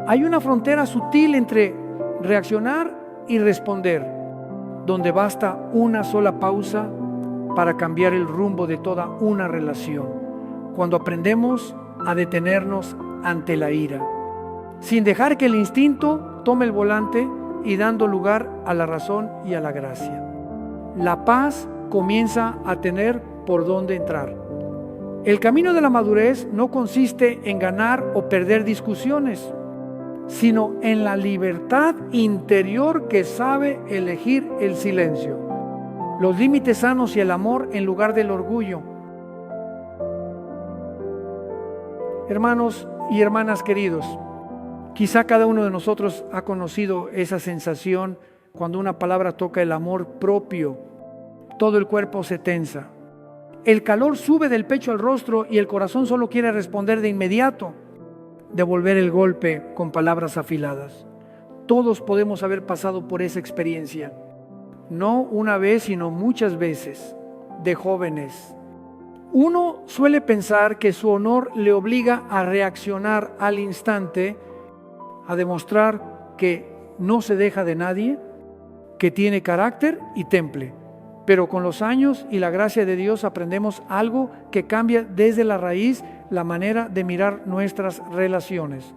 Hay una frontera sutil entre reaccionar y responder, donde basta una sola pausa para cambiar el rumbo de toda una relación. Cuando aprendemos a detenernos ante la ira, sin dejar que el instinto tome el volante y dando lugar a la razón y a la gracia. La paz comienza a tener por dónde entrar. El camino de la madurez no consiste en ganar o perder discusiones, sino en la libertad interior que sabe elegir el silencio, los límites sanos y el amor en lugar del orgullo. Hermanos y hermanas queridos, quizá cada uno de nosotros ha conocido esa sensación cuando una palabra toca el amor propio. Todo el cuerpo se tensa. El calor sube del pecho al rostro y el corazón solo quiere responder de inmediato, devolver el golpe con palabras afiladas. Todos podemos haber pasado por esa experiencia, no una vez, sino muchas veces, de jóvenes. Uno suele pensar que su honor le obliga a reaccionar al instante, a demostrar que no se deja de nadie, que tiene carácter y temple. Pero con los años y la gracia de Dios aprendemos algo que cambia desde la raíz la manera de mirar nuestras relaciones.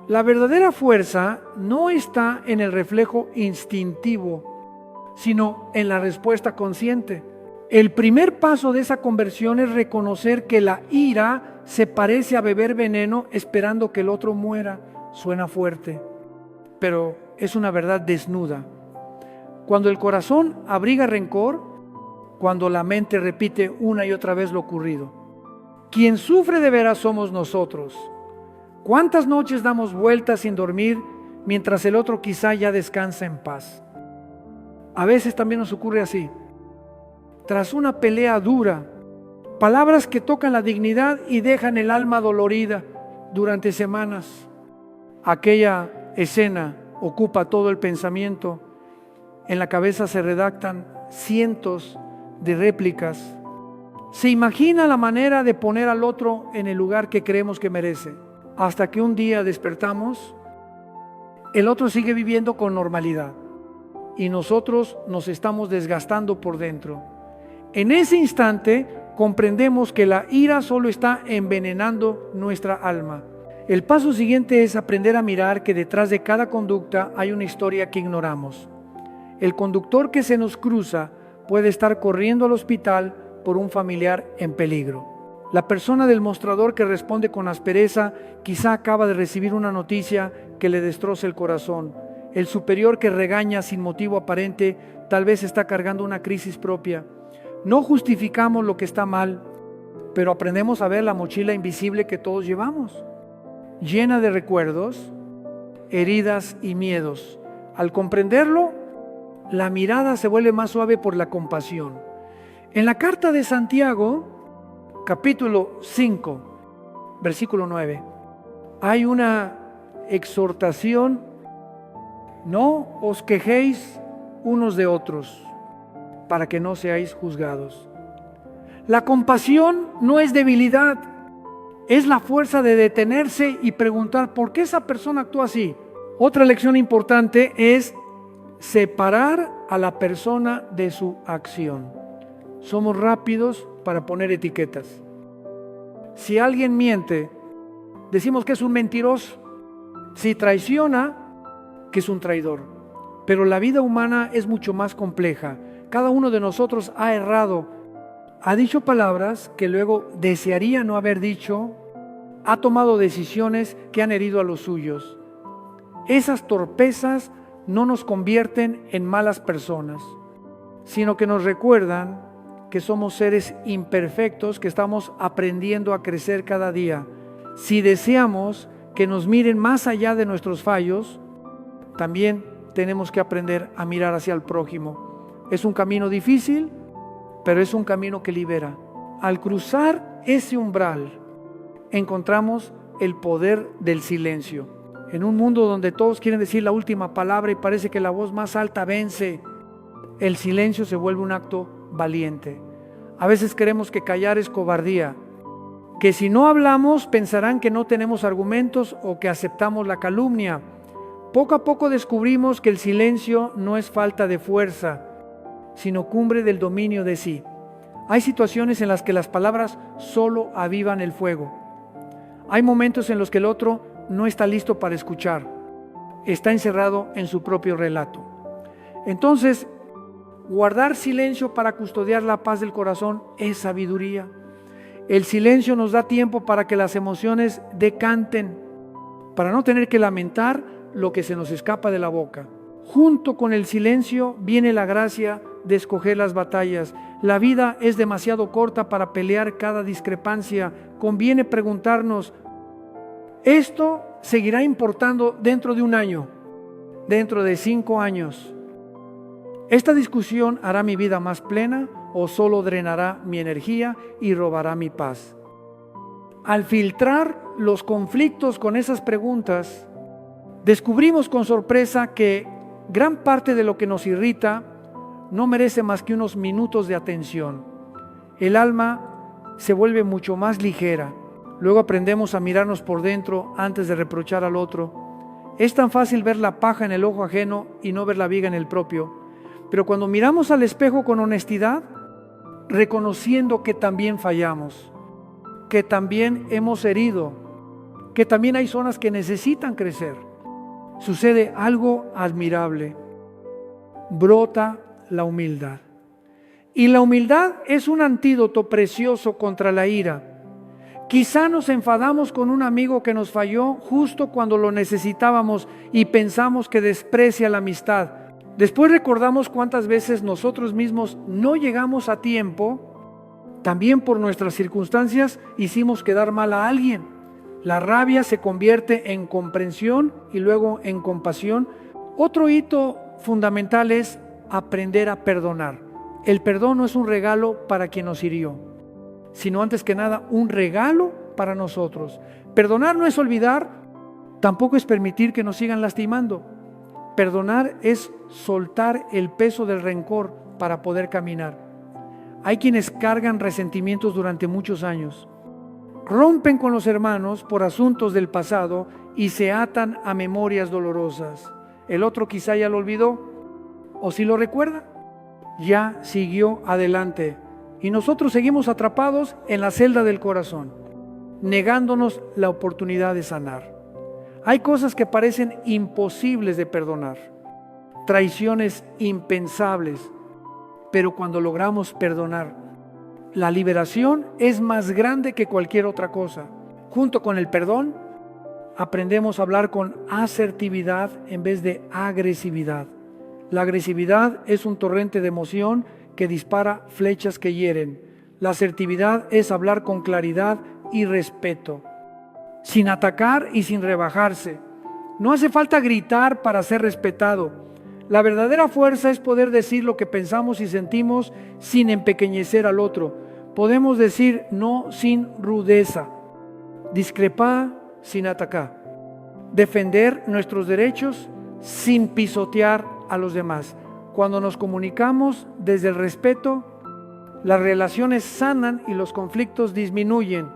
La verdadera fuerza no está en el reflejo instintivo, sino en la respuesta consciente. El primer paso de esa conversión es reconocer que la ira se parece a beber veneno esperando que el otro muera. Suena fuerte, pero es una verdad desnuda. Cuando el corazón abriga rencor, cuando la mente repite una y otra vez lo ocurrido. Quien sufre de veras somos nosotros. ¿Cuántas noches damos vueltas sin dormir mientras el otro quizá ya descansa en paz? A veces también nos ocurre así. Tras una pelea dura, palabras que tocan la dignidad y dejan el alma dolorida durante semanas. Aquella escena ocupa todo el pensamiento. En la cabeza se redactan cientos de réplicas. Se imagina la manera de poner al otro en el lugar que creemos que merece. Hasta que un día despertamos, el otro sigue viviendo con normalidad y nosotros nos estamos desgastando por dentro. En ese instante comprendemos que la ira solo está envenenando nuestra alma. El paso siguiente es aprender a mirar que detrás de cada conducta hay una historia que ignoramos. El conductor que se nos cruza puede estar corriendo al hospital por un familiar en peligro. La persona del mostrador que responde con aspereza quizá acaba de recibir una noticia que le destroza el corazón. El superior que regaña sin motivo aparente tal vez está cargando una crisis propia. No justificamos lo que está mal, pero aprendemos a ver la mochila invisible que todos llevamos, llena de recuerdos, heridas y miedos. Al comprenderlo, la mirada se vuelve más suave por la compasión. En la carta de Santiago, capítulo 5, versículo 9, hay una exhortación: no os quejéis unos de otros, para que no seáis juzgados. La compasión no es debilidad, es la fuerza de detenerse y preguntar por qué esa persona actúa así. Otra lección importante es separar a la persona de su acción. Somos rápidos para poner etiquetas. Si alguien miente, decimos que es un mentiroso. Si traiciona, que es un traidor. Pero la vida humana es mucho más compleja. Cada uno de nosotros ha errado, ha dicho palabras que luego desearía no haber dicho, ha tomado decisiones que han herido a los suyos. Esas torpezas no nos convierten en malas personas, sino que nos recuerdan que somos seres imperfectos, que estamos aprendiendo a crecer cada día. Si deseamos que nos miren más allá de nuestros fallos, también tenemos que aprender a mirar hacia el prójimo. Es un camino difícil, pero es un camino que libera. Al cruzar ese umbral, encontramos el poder del silencio. En un mundo donde todos quieren decir la última palabra y parece que la voz más alta vence, el silencio se vuelve un acto valiente. A veces creemos que callar es cobardía, que si no hablamos pensarán que no tenemos argumentos o que aceptamos la calumnia. Poco a poco descubrimos que el silencio no es falta de fuerza, sino cumbre del dominio de sí. Hay situaciones en las que las palabras solo avivan el fuego. Hay momentos en los que el otro no está listo para escuchar, está encerrado en su propio relato. Entonces, guardar silencio para custodiar la paz del corazón es sabiduría. El silencio nos da tiempo para que las emociones decanten, para no tener que lamentar lo que se nos escapa de la boca. Junto con el silencio viene la gracia de escoger las batallas. La vida es demasiado corta para pelear cada discrepancia. Conviene preguntarnos, ¿esto seguirá importando dentro de un año? ¿Dentro de 5 años? ¿Esta discusión hará mi vida más plena o solo drenará mi energía y robará mi paz? Al filtrar los conflictos con esas preguntas, descubrimos con sorpresa que gran parte de lo que nos irrita no merece más que unos minutos de atención. El alma se vuelve mucho más ligera. Luego aprendemos a mirarnos por dentro antes de reprochar al otro. Es tan fácil ver la paja en el ojo ajeno y no ver la viga en el propio. Pero cuando miramos al espejo con honestidad, reconociendo que también fallamos, que también hemos herido, que también hay zonas que necesitan crecer, sucede algo admirable. Brota la humildad. Y la humildad es un antídoto precioso contra la ira. Quizá nos enfadamos con un amigo que nos falló justo cuando lo necesitábamos y pensamos que desprecia la amistad. Después recordamos cuántas veces nosotros mismos no llegamos a tiempo, también por nuestras circunstancias hicimos quedar mal a alguien. La rabia se convierte en comprensión y luego en compasión. Otro hito fundamental es aprender a perdonar. El perdón no es un regalo para quien nos hirió, sino antes que nada un regalo para nosotros. Perdonar no es olvidar, tampoco es permitir que nos sigan lastimando. Perdonar es soltar el peso del rencor para poder caminar. Hay quienes cargan resentimientos durante muchos años. Rompen con los hermanos por asuntos del pasado y se atan a memorias dolorosas. El otro quizá ya lo olvidó, o si lo recuerda, ya siguió adelante. Y nosotros seguimos atrapados en la celda del corazón, negándonos la oportunidad de sanar. Hay cosas que parecen imposibles de perdonar, traiciones impensables, pero cuando logramos perdonar, la liberación es más grande que cualquier otra cosa. Junto con el perdón, aprendemos a hablar con asertividad en vez de agresividad. La agresividad es un torrente de emoción que dispara flechas que hieren. La asertividad es hablar con claridad y respeto, sin atacar y sin rebajarse. No hace falta gritar para ser respetado. La verdadera fuerza es poder decir lo que pensamos y sentimos sin empequeñecer al otro. Podemos decir no sin rudeza, discrepar sin atacar, defender nuestros derechos sin pisotear a los demás. Cuando nos comunicamos desde el respeto, las relaciones sanan y los conflictos disminuyen,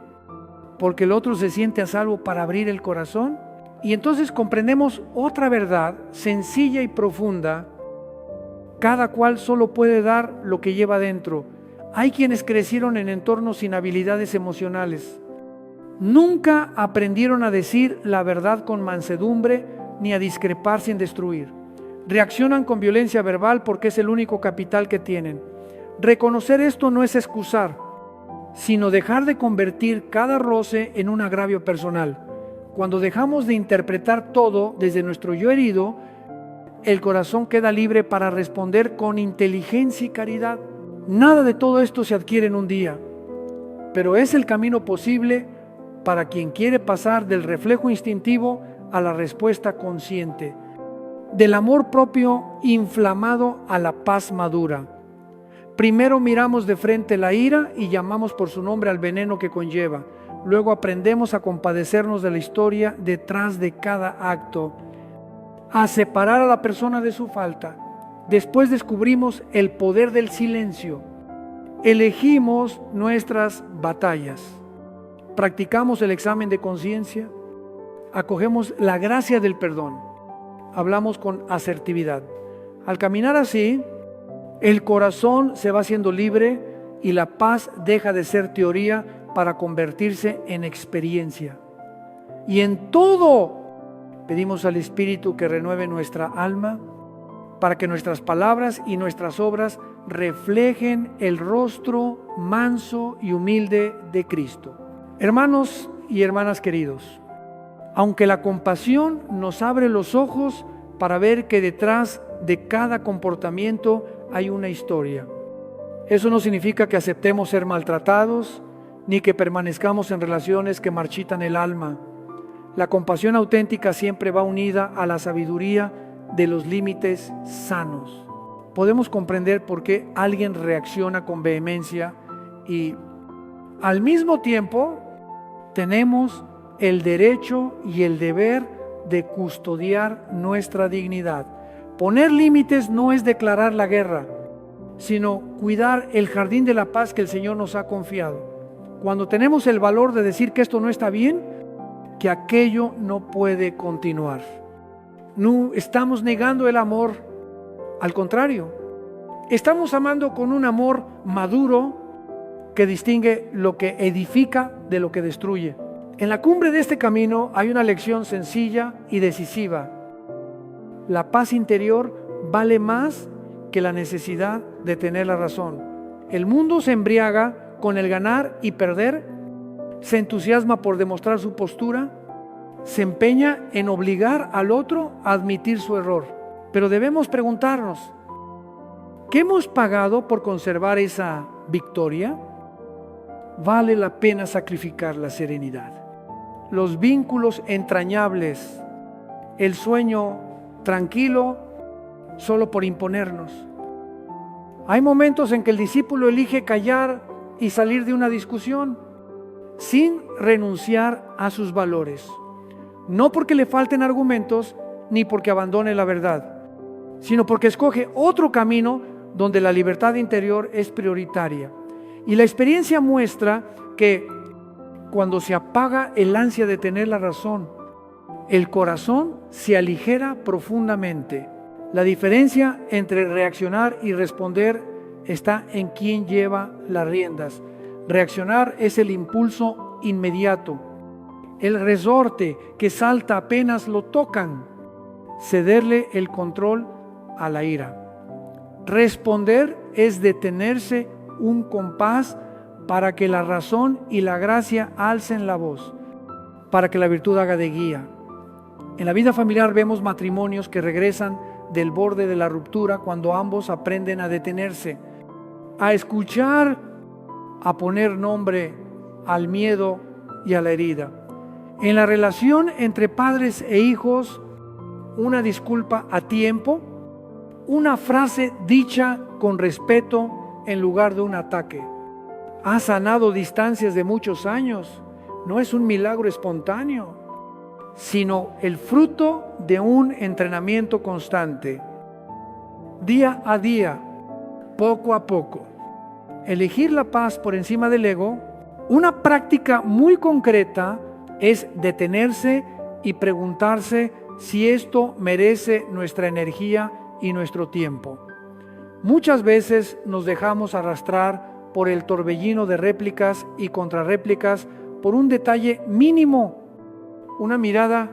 porque el otro se siente a salvo para abrir el corazón. Y entonces comprendemos otra verdad sencilla y profunda: cada cual solo puede dar lo que lleva dentro. Hay quienes crecieron en entornos sin habilidades emocionales. Nunca aprendieron a decir la verdad con mansedumbre ni a discrepar sin destruir. Reaccionan con violencia verbal porque es el único capital que tienen. Reconocer esto no es excusar, sino dejar de convertir cada roce en un agravio personal. Cuando dejamos de interpretar todo desde nuestro yo herido, el corazón queda libre para responder con inteligencia y caridad. Nada de todo esto se adquiere en un día, pero es el camino posible para quien quiere pasar del reflejo instintivo a la respuesta consciente, del amor propio inflamado a la paz madura. Primero miramos de frente la ira y llamamos por su nombre al veneno que conlleva. Luego aprendemos a compadecernos de la historia detrás de cada acto, a separar a la persona de su falta. Después descubrimos el poder del silencio. Elegimos nuestras batallas. practicamos el examen de conciencia, acogemos la gracia del perdón, hablamos con asertividad. Al caminar así, el corazón se va haciendo libre y la paz deja de ser teoría para convertirse en experiencia. Y en todo pedimos al Espíritu que renueve nuestra alma para que nuestras palabras y nuestras obras reflejen el rostro manso y humilde de Cristo. Hermanos y hermanas queridos, aunque la compasión nos abre los ojos para ver que detrás de cada comportamiento hay una historia, eso no significa que aceptemos ser maltratados ni que permanezcamos en relaciones que marchitan el alma. La compasión auténtica siempre va unida a la sabiduría de los límites sanos. Podemos comprender por qué alguien reacciona con vehemencia y al mismo tiempo tenemos el derecho y el deber de custodiar nuestra dignidad. Poner límites no es declarar la guerra, sino cuidar el jardín de la paz que el Señor nos ha confiado. Cuando tenemos el valor de decir que esto no está bien, que aquello no puede continuar. No estamos negando el amor, al contrario, estamos amando con un amor maduro que distingue lo que edifica de lo que destruye. En la cumbre de este camino hay una lección sencilla y decisiva. La paz interior vale más que la necesidad de tener la razón. El mundo se embriaga con el ganar y perder, se entusiasma por demostrar su postura, se empeña en obligar al otro a admitir su error. Pero debemos preguntarnos, ¿qué hemos pagado por conservar esa victoria? Vale la pena sacrificar la serenidad, los vínculos entrañables, el sueño tranquilo solo por imponernos. Hay momentos en que el discípulo elige callar y salir de una discusión sin renunciar a sus valores, no porque le falten argumentos ni porque abandone la verdad, sino porque escoge otro camino donde la libertad interior es prioritaria. Y la experiencia muestra que cuando se apaga el ansia de tener la razón, el corazón se aligera profundamente. La diferencia entre reaccionar y responder está en quién lleva las riendas. Reaccionar es el impulso inmediato, el resorte que salta apenas lo tocan. Cederle el control a la ira. Responder es detenerse un compás para que la razón y la gracia alcen la voz, para que la virtud haga de guía. En la vida familiar vemos matrimonios que regresan del borde de la ruptura cuando ambos aprenden a detenerse, a escuchar, a poner nombre al miedo y a la herida. En la relación entre padres e hijos, una disculpa a tiempo, una frase dicha con respeto en lugar de un ataque, ha sanado distancias de muchos años. No es un milagro espontáneo, sino el fruto de un entrenamiento constante, día a día, poco a poco. Elegir la paz por encima del ego, una práctica muy concreta es detenerse y preguntarse si esto merece nuestra energía y nuestro tiempo. Muchas veces nos dejamos arrastrar por el torbellino de réplicas y contrarréplicas por un detalle mínimo, una mirada,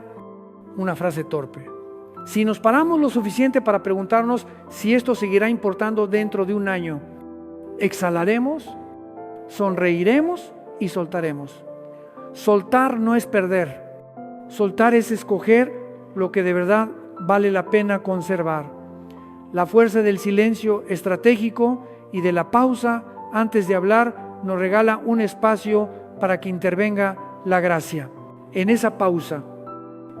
una frase torpe. Si nos paramos lo suficiente para preguntarnos si esto seguirá importando dentro de un año, exhalaremos, sonreiremos y soltaremos. Soltar no es perder. Soltar es escoger lo que de verdad vale la pena conservar. La fuerza del silencio estratégico y de la pausa antes de hablar nos regala un espacio para que intervenga la gracia. En esa pausa,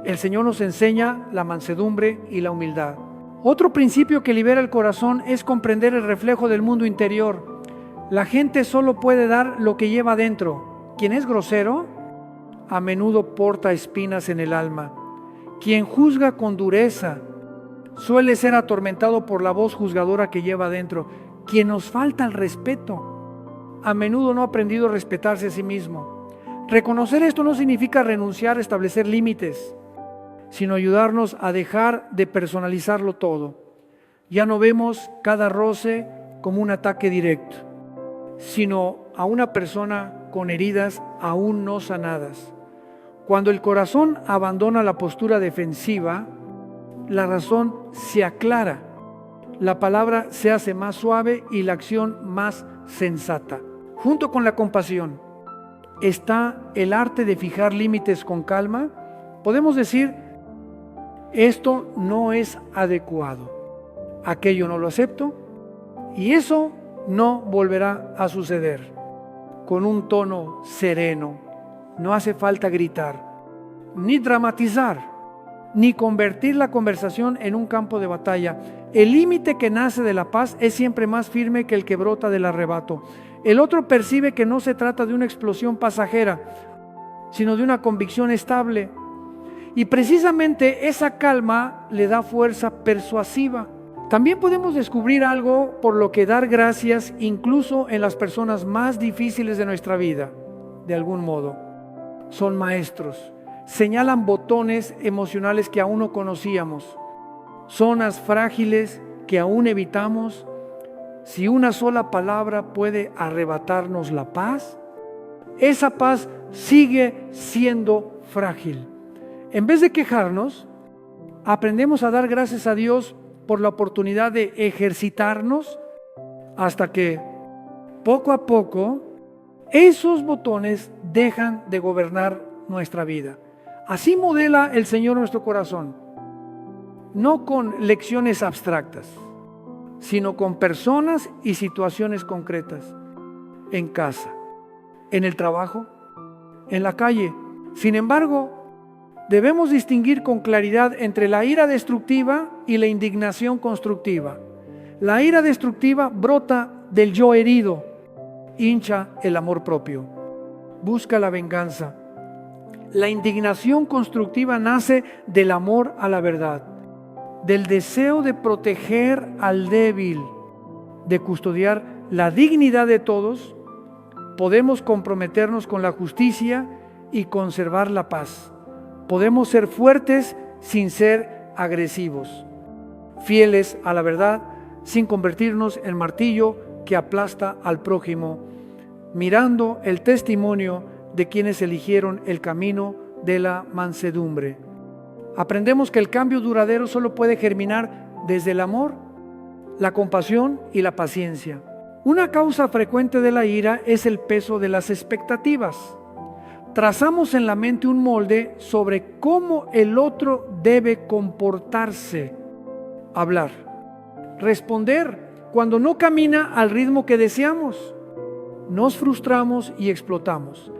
el Señor nos enseña la mansedumbre y la humildad. Otro principio que libera el corazón es comprender el reflejo del mundo interior. La gente solo puede dar lo que lleva dentro. Quien es grosero, a menudo porta espinas en el alma. Quien juzga con dureza, suele ser atormentado por la voz juzgadora que lleva dentro. Quien nos falta el respeto, a menudo no ha aprendido a respetarse a sí mismo. Reconocer esto no significa renunciar a establecer límites, sino ayudarnos a dejar de personalizarlo todo. Ya no vemos cada roce como un ataque directo, sino a una persona con heridas aún no sanadas. Cuando el corazón abandona la postura defensiva, la razón se aclara, la palabra se hace más suave y la acción más sensata. Junto con la compasión está el arte de fijar límites con calma. Podemos decir, esto no es adecuado, aquello no lo acepto y eso no volverá a suceder. Con un tono sereno, no hace falta gritar, ni dramatizar, ni convertir la conversación en un campo de batalla. El límite que nace de la paz es siempre más firme que el que brota del arrebato. El otro percibe que no se trata de una explosión pasajera, sino de una convicción estable. Y precisamente esa calma le da fuerza persuasiva. También podemos descubrir algo por lo que dar gracias incluso en las personas más difíciles de nuestra vida, de algún modo. Son maestros, señalan botones emocionales que aún no conocíamos, zonas frágiles que aún evitamos. Si una sola palabra puede arrebatarnos la paz, esa paz sigue siendo frágil. En vez de quejarnos, aprendemos a dar gracias a Dios por la oportunidad de ejercitarnos hasta que poco a poco esos botones dejan de gobernar nuestra vida. Así modela el Señor nuestro corazón, no con lecciones abstractas, sino con personas y situaciones concretas, en casa, en el trabajo, en la calle. Sin embargo, debemos distinguir con claridad entre la ira destructiva y la indignación constructiva. La ira destructiva brota del yo herido, hincha el amor propio, busca la venganza. La indignación constructiva nace del amor a la verdad, del deseo de proteger al débil, de custodiar la dignidad de todos. Podemos comprometernos con la justicia y conservar la paz. Podemos ser fuertes sin ser agresivos, fieles a la verdad sin convertirnos en martillo que aplasta al prójimo, mirando el testimonio de quienes eligieron el camino de la mansedumbre. Aprendemos que el cambio duradero solo puede germinar desde el amor, la compasión y la paciencia. Una causa frecuente de la ira es el peso de las expectativas. Trazamos en la mente un molde sobre cómo el otro debe comportarse, hablar, responder cuando no camina al ritmo que deseamos. Nos frustramos y explotamos.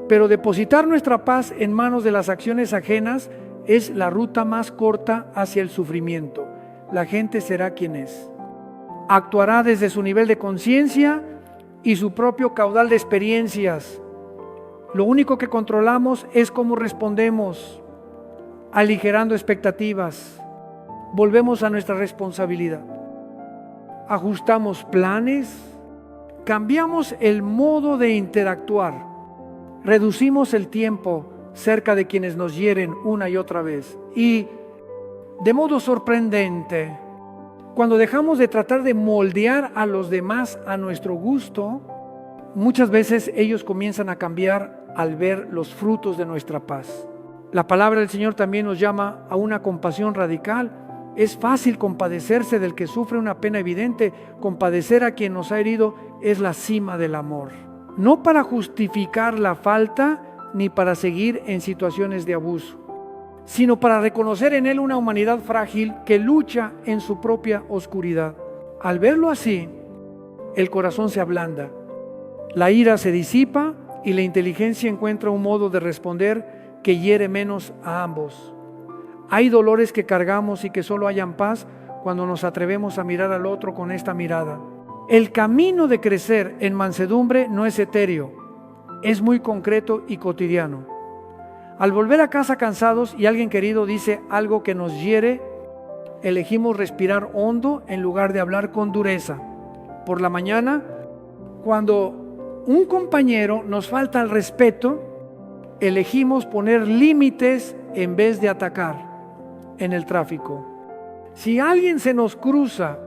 Pero depositar nuestra paz en manos de las acciones ajenas es la ruta más corta hacia el sufrimiento. La gente será quien es. Actuará desde su nivel de conciencia y su propio caudal de experiencias. Lo único que controlamos es cómo respondemos, aligerando expectativas. Volvemos a nuestra responsabilidad. Ajustamos planes, cambiamos el modo de interactuar, reducimos el tiempo cerca de quienes nos hieren una y otra vez. Y de modo sorprendente, cuando dejamos de tratar de moldear a los demás a nuestro gusto, muchas veces ellos comienzan a cambiar al ver los frutos de nuestra paz. La palabra del Señor también nos llama a una compasión radical. Es fácil compadecerse del que sufre una pena evidente. Compadecer a quien nos ha herido es la cima del amor. No para justificar la falta ni para seguir en situaciones de abuso, sino para reconocer en él una humanidad frágil que lucha en su propia oscuridad. Al verlo así, el corazón se ablanda, la ira se disipa y la inteligencia encuentra un modo de responder que hiere menos a ambos. Hay dolores que cargamos y que solo hallan paz cuando nos atrevemos a mirar al otro con esta mirada. El camino de crecer en mansedumbre no es etéreo, es muy concreto y cotidiano. Al volver a casa cansados y alguien querido dice algo que nos hiere, elegimos respirar hondo en lugar de hablar con dureza. Por la mañana, cuando un compañero nos falta el respeto, elegimos poner límites en vez de atacar en el tráfico. Si alguien se nos cruza,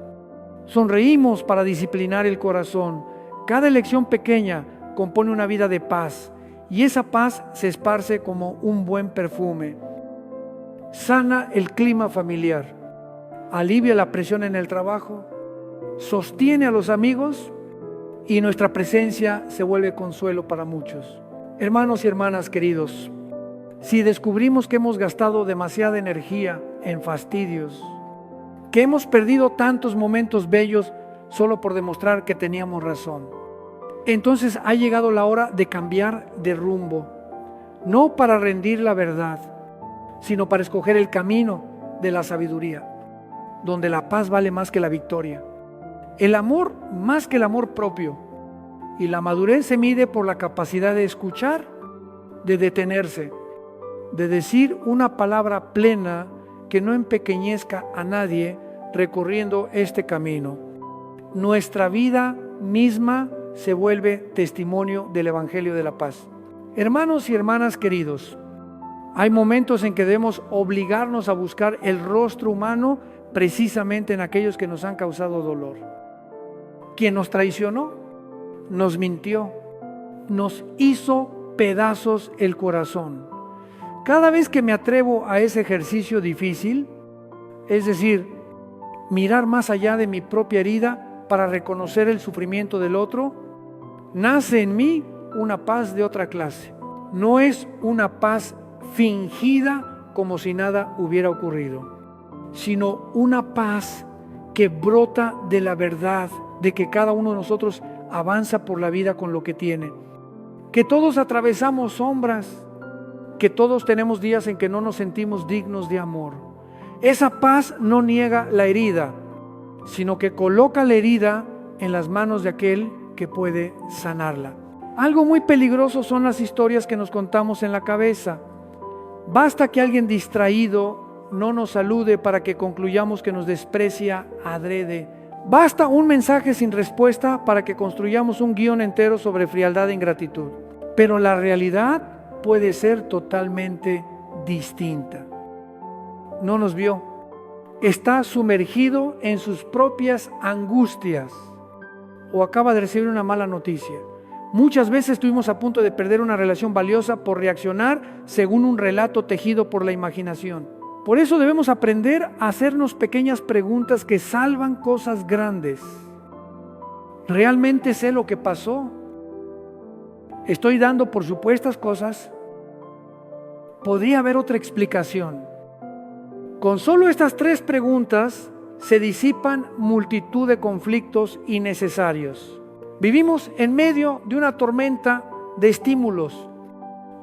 sonreímos para disciplinar el corazón. Cada elección pequeña compone una vida de paz, y esa paz se esparce como un buen perfume. Sana el clima familiar, alivia la presión en el trabajo, sostiene a los amigos, y nuestra presencia se vuelve consuelo para muchos. Hermanos y hermanas queridos, si descubrimos que hemos gastado demasiada energía en fastidios, que hemos perdido tantos momentos bellos solo por demostrar que teníamos razón, entonces ha llegado la hora de cambiar de rumbo, no para rendir la verdad, sino para escoger el camino de la sabiduría, donde la paz vale más que la victoria, el amor más que el amor propio, y la madurez se mide por la capacidad de escuchar, de detenerse, de decir una palabra plena que no empequeñezca a nadie recorriendo este camino. Nuestra vida misma se vuelve testimonio del Evangelio de la paz. Hermanos y hermanas queridos, hay momentos en que debemos obligarnos a buscar el rostro humano precisamente en aquellos que nos han causado dolor. Quien nos traicionó, nos mintió, nos hizo pedazos el corazón. Cada vez que me atrevo a ese ejercicio difícil, es decir, mirar más allá de mi propia herida para reconocer el sufrimiento del otro, nace en mí una paz de otra clase. No es una paz fingida como si nada hubiera ocurrido, sino una paz que brota de la verdad de que cada uno de nosotros avanza por la vida con lo que tiene, que todos atravesamos sombras, que todos tenemos días en que no nos sentimos dignos de amor. Esa paz no niega la herida, sino que coloca la herida en las manos de aquel que puede sanarla. Algo muy peligroso son las historias que nos contamos en la cabeza. Basta que alguien distraído no nos salude para que concluyamos que nos desprecia adrede. Basta un mensaje sin respuesta para que construyamos un guión entero sobre frialdad e ingratitud. Pero la realidad puede ser totalmente distinta. No nos vio. Está sumergido en sus propias angustias o acaba de recibir una mala noticia. Muchas veces estuvimos a punto de perder una relación valiosa por reaccionar según un relato tejido por la imaginación. Por eso debemos aprender a hacernos pequeñas preguntas que salvan cosas grandes. ¿Realmente sé lo que pasó? ¿Estoy dando por supuestas cosas? ¿Podría haber otra explicación? Con solo estas 3 preguntas se disipan multitud de conflictos innecesarios. Vivimos en medio de una tormenta de estímulos,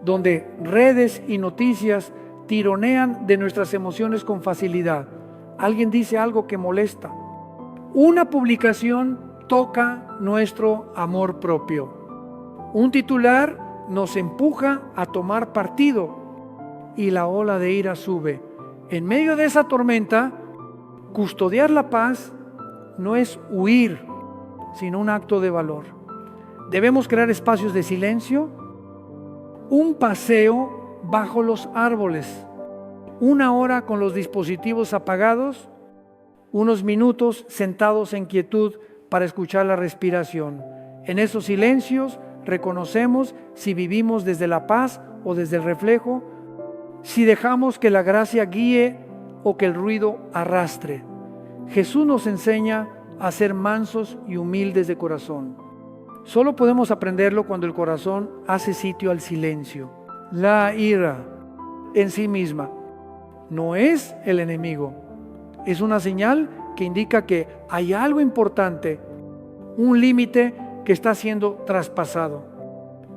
donde redes y noticias tironean de nuestras emociones con facilidad. Alguien dice algo que molesta. Una publicación toca nuestro amor propio. Un titular nos empuja a tomar partido y la ola de ira sube. En medio de esa tormenta, custodiar la paz no es huir, sino un acto de valor. Debemos crear espacios de silencio, un paseo bajo los árboles, 1 hora con los dispositivos apagados, unos minutos sentados en quietud para escuchar la respiración. En esos silencios reconocemos si vivimos desde la paz o desde el reflejo, si dejamos que la gracia guíe o que el ruido arrastre. Jesús nos enseña a ser mansos y humildes de corazón. Solo podemos aprenderlo cuando el corazón hace sitio al silencio. La ira en sí misma no es el enemigo, es una señal que indica que hay algo importante, un límite que está siendo traspasado,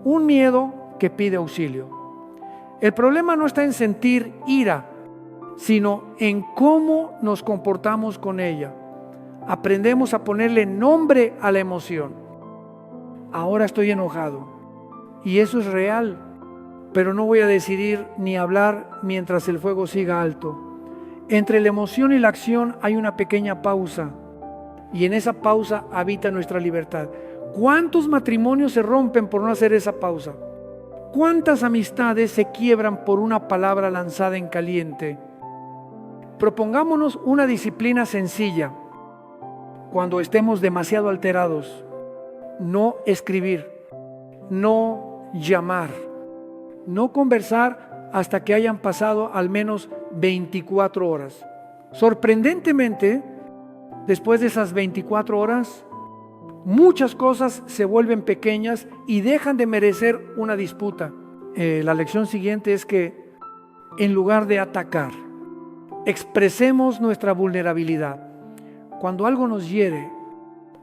un miedo que pide auxilio. El problema no está en sentir ira, sino en cómo nos comportamos con ella. Aprendemos a ponerle nombre a la emoción. Ahora estoy enojado, y eso es real, pero no voy a decidir ni hablar mientras el fuego siga alto. Entre la emoción y la acción hay una pequeña pausa, y en esa pausa habita nuestra libertad. ¿Cuántos matrimonios se rompen por no hacer esa pausa? ¿Cuántas amistades se quiebran por una palabra lanzada en caliente? Propongámonos una disciplina sencilla. Cuando estemos demasiado alterados, no escribir, no llamar, no conversar hasta que hayan pasado al menos 24 horas. Sorprendentemente, después de esas 24 horas, muchas cosas se vuelven pequeñas y dejan de merecer una disputa. La lección siguiente es que en lugar de atacar, expresemos nuestra vulnerabilidad. Cuando algo nos hiere,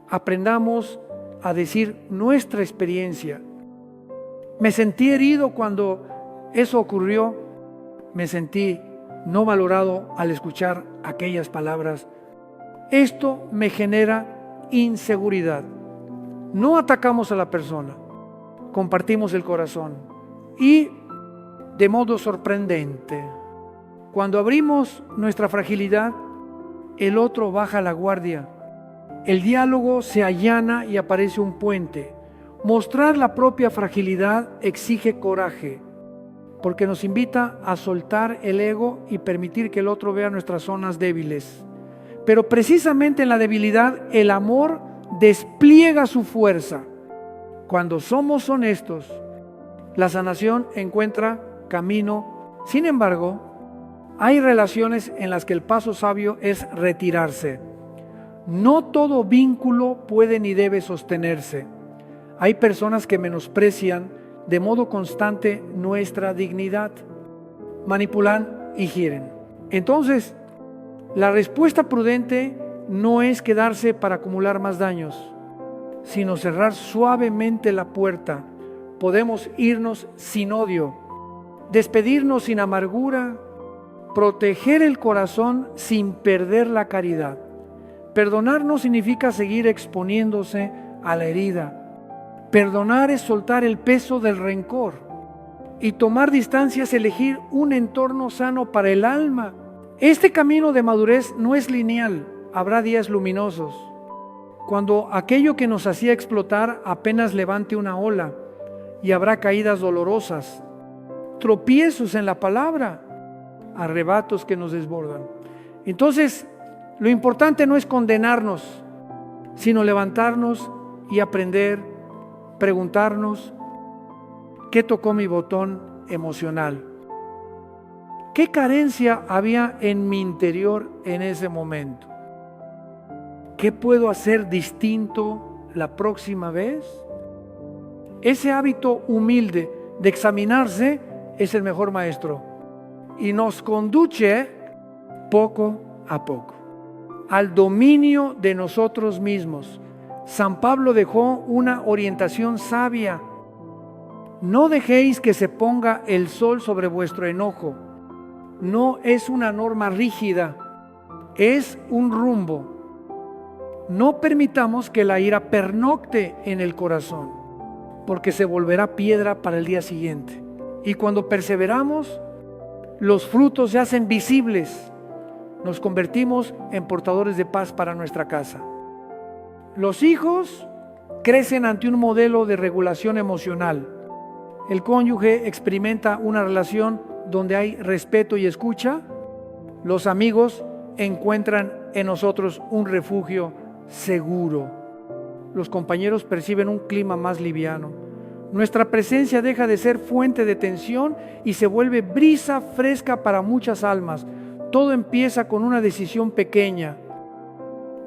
aprendamos a decir nuestra experiencia. Me sentí herido cuando eso ocurrió, me sentí no valorado al escuchar aquellas palabras. Esto me genera inseguridad. No atacamos a la persona, compartimos el corazón. Y de modo sorprendente, cuando abrimos nuestra fragilidad, el otro baja la guardia. El diálogo se allana y aparece un puente. Mostrar la propia fragilidad exige coraje, porque nos invita a soltar el ego y permitir que el otro vea nuestras zonas débiles. Pero precisamente en la debilidad, el amor despliega su fuerza. Cuando somos honestos, la sanación encuentra camino. Sin embargo, hay relaciones en las que el paso sabio es retirarse. No todo vínculo puede ni debe sostenerse. Hay personas que menosprecian de modo constante nuestra dignidad, manipulan y hieren. Entonces, la respuesta prudente no es quedarse para acumular más daños, sino cerrar suavemente la puerta. Podemos irnos sin odio, despedirnos sin amargura, proteger el corazón sin perder la caridad. Perdonar no significa seguir exponiéndose a la herida. Perdonar es soltar el peso del rencor. Y tomar distancia es elegir un entorno sano para el alma. Este camino de madurez no es lineal, habrá días luminosos, cuando aquello que nos hacía explotar apenas levante una ola, y habrá caídas dolorosas, tropiezos en la palabra, arrebatos que nos desbordan. Entonces, lo importante no es condenarnos, sino levantarnos y aprender, preguntarnos, ¿qué tocó mi botón emocional? ¿Qué carencia había en mi interior en ese momento? ¿Qué puedo hacer distinto la próxima vez? Ese hábito humilde de examinarse es el mejor maestro y nos conduce poco a poco al dominio de nosotros mismos. San Pablo dejó una orientación sabia. No dejéis que se ponga el sol sobre vuestro enojo. No es una norma rígida, es un rumbo. No permitamos que la ira pernocte en el corazón, porque se volverá piedra para el día siguiente. Y cuando perseveramos, los frutos se hacen visibles. Nos convertimos en portadores de paz para nuestra casa. Los hijos crecen ante un modelo de regulación emocional. El cónyuge experimenta una relación donde hay respeto y escucha. Los amigos encuentran en nosotros un refugio seguro. Los compañeros perciben un clima más liviano. Nuestra presencia deja de ser fuente de tensión y se vuelve brisa fresca para muchas almas. Todo empieza con una decisión pequeña: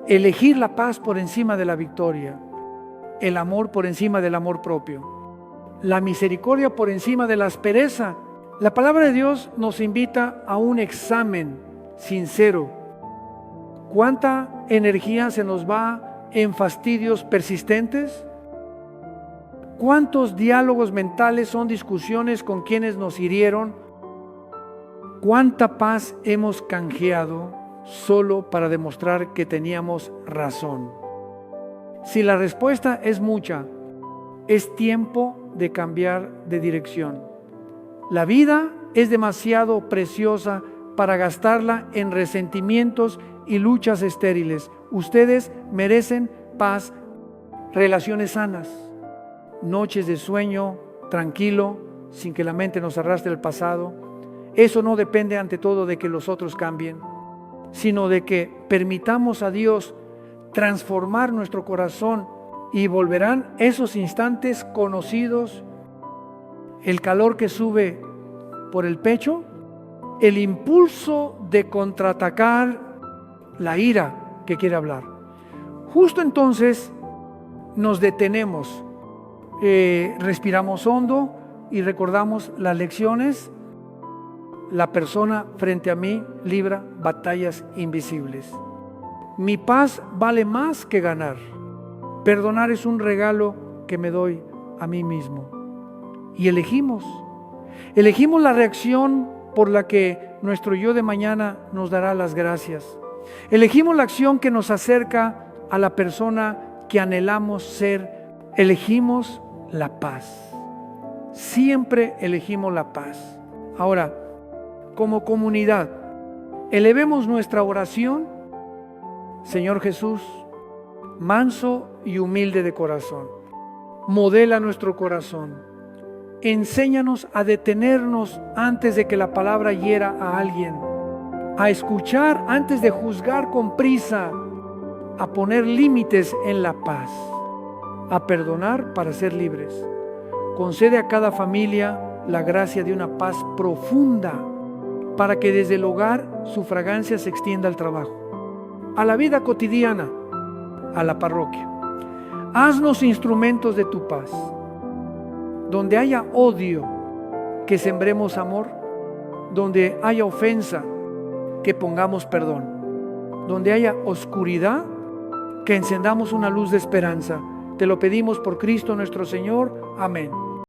elegir la paz por encima de la victoria, el amor por encima del amor propio, la misericordia por encima de la aspereza. La palabra de Dios nos invita a un examen sincero. ¿Cuánta energía se nos va en fastidios persistentes? ¿Cuántos diálogos mentales son discusiones con quienes nos hirieron? ¿Cuánta paz hemos canjeado solo para demostrar que teníamos razón? Si la respuesta es mucha, es tiempo de cambiar de dirección. La vida es demasiado preciosa para gastarla en resentimientos y luchas estériles. Ustedes merecen paz, relaciones sanas, noches de sueño tranquilo, sin que la mente nos arrastre al pasado. Eso no depende ante todo de que los otros cambien, sino de que permitamos a Dios transformar nuestro corazón, y volverán esos instantes conocidos, el calor que sube por el pecho, el impulso de contraatacar, la ira que quiere hablar. Justo entonces nos detenemos, respiramos hondo y recordamos las lecciones. La persona frente a mí libra batallas invisibles. Mi paz vale más que ganar. Perdonar es un regalo que me doy a mí mismo. Y elegimos la reacción por la que nuestro yo de mañana nos dará las gracias. Elegimos la acción que nos acerca a la persona que anhelamos ser. Elegimos la paz. Siempre elegimos la paz. Ahora, como comunidad, elevemos nuestra oración. Señor Jesús, manso y humilde de corazón, modela nuestro corazón. Enséñanos a detenernos antes de que la palabra hiera a alguien, a escuchar antes de juzgar con prisa, a poner límites en la paz, a perdonar para ser libres. Concede a cada familia la gracia de una paz profunda, para que desde el hogar su fragancia se extienda al trabajo, a la vida cotidiana, a la parroquia. Haznos instrumentos de tu paz. Donde haya odio, que sembremos amor. Donde haya ofensa, que pongamos perdón. Donde haya oscuridad, que encendamos una luz de esperanza. Te lo pedimos por Cristo nuestro Señor. Amén.